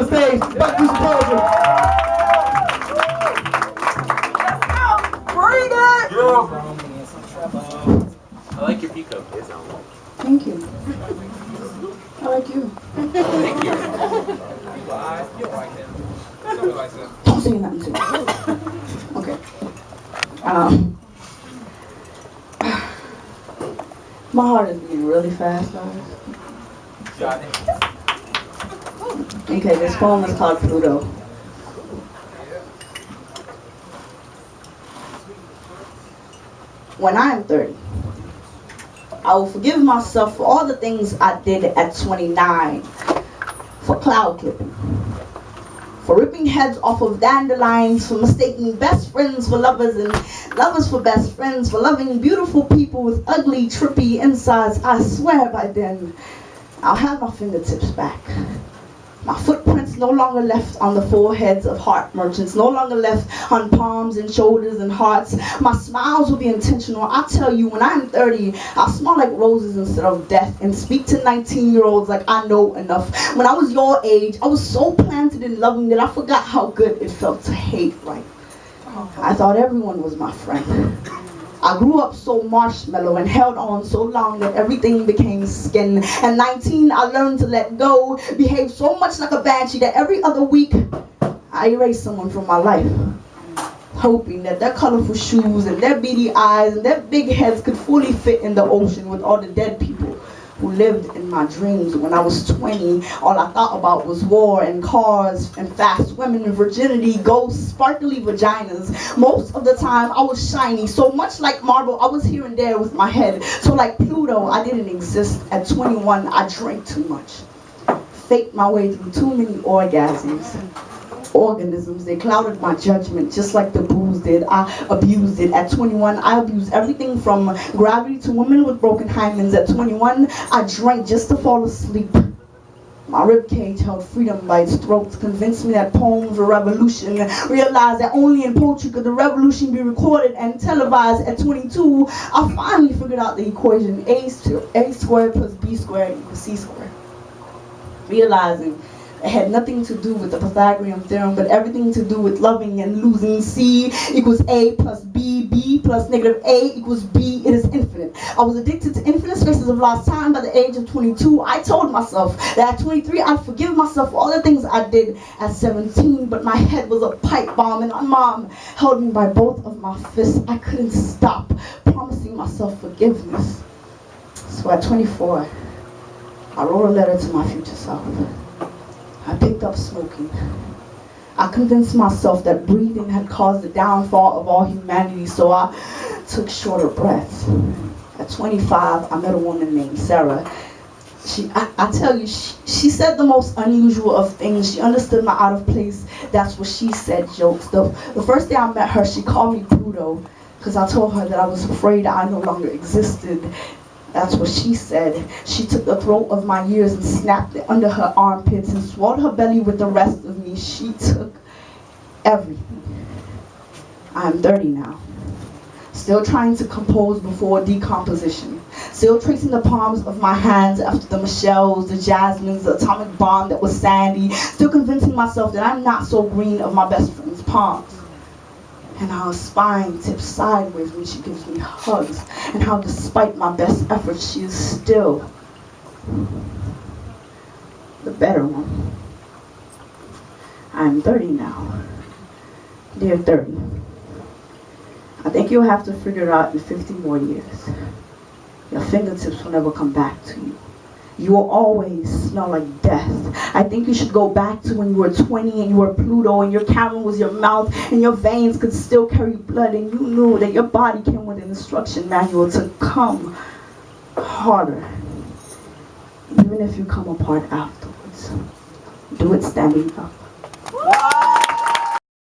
the stage. Back to poetry. Bring it! I like your peacoat. Thank you. I like you. Thank you. Don't say nothing to me. Okay. My heart is beating really fast, guys. Okay, this poem is called Pluto. When I am 30, I will forgive myself for all the things I did at 29. For cloud clipping, for ripping heads off of dandelions, for mistaking best friends for lovers and lovers for best friends, for loving beautiful people with ugly, trippy insides. I swear by then, I'll have my fingertips back. My footprints no longer left on the foreheads of heart merchants, no longer left on palms and shoulders and hearts. My smiles will be intentional. I tell you, when I'm 30, I'll smell like roses instead of death and speak to 19-year-olds like I know enough. When I was your age, I was so planted in loving that I forgot how good it felt to hate right. I thought everyone was my friend. I grew up so marshmallow and held on so long that everything became skin. At 19, I learned to let go, behave so much like a banshee that every other week, I erased someone from my life, hoping that their colorful shoes and their beady eyes and their big heads could fully fit in the ocean with all the dead people who lived in my dreams. When I was 20, all I thought about was war and cars and fast women and virginity, ghosts, sparkly vaginas. Most of the time I was shiny, so much like marble, I was here and there with my head. So like Pluto, I didn't exist. At 21, I drank too much. Faked my way through too many orgasms. Organisms, they clouded my judgment just like the booze did. I abused it. At 21, I abused everything from gravity to women with broken hymens. At 21, I drank just to fall asleep. My ribcage held freedom by its throat, convinced me that poems were revolution. Realized that only in poetry could the revolution be recorded and televised. At 22, I finally figured out the equation: A squared plus B squared equals C squared. Realizing it had nothing to do with the Pythagorean theorem, but everything to do with loving and losing. C equals A plus B, B plus negative A equals B. It is infinite. I was addicted to infinite spaces of lost time. By the age of 22, I told myself that at 23, I'd forgive myself for all the things I did at 17, but my head was a pipe bomb, and my mom held me by both of my fists. I couldn't stop promising myself forgiveness. So at 24, I wrote a letter to my future self. I picked up smoking. I convinced myself that breathing had caused the downfall of all humanity, so I took shorter breaths. At 25, I met a woman named Sarah. I tell you, she said the most unusual of things. She understood my out of place, that's what she said, jokes. The first day I met her, she called me Pluto, because I told her that I was afraid I no longer existed. That's what she said. She took the throat of my years and snapped it under her armpits and swallowed her belly with the rest of me. She took everything. I am 30 now. Still trying to compose before decomposition. Still tracing the palms of my hands after the Michelles, the Jasmines, the atomic bomb that was Sandy. Still convincing myself that I'm not so green of my best friend's palms. And how her spine tips sideways when she gives me hugs, and how despite my best efforts, she is still the better one. I am 30 now. Dear 30, I think you'll have to figure it out in 50 more years. Your fingertips will never come back to you. You will always smell like death. I think you should go back to when you were 20 and you were Pluto and your camera was your mouth and your veins could still carry blood and you knew that your body came with an instruction manual to come harder. Even if you come apart afterwards. Do it standing up.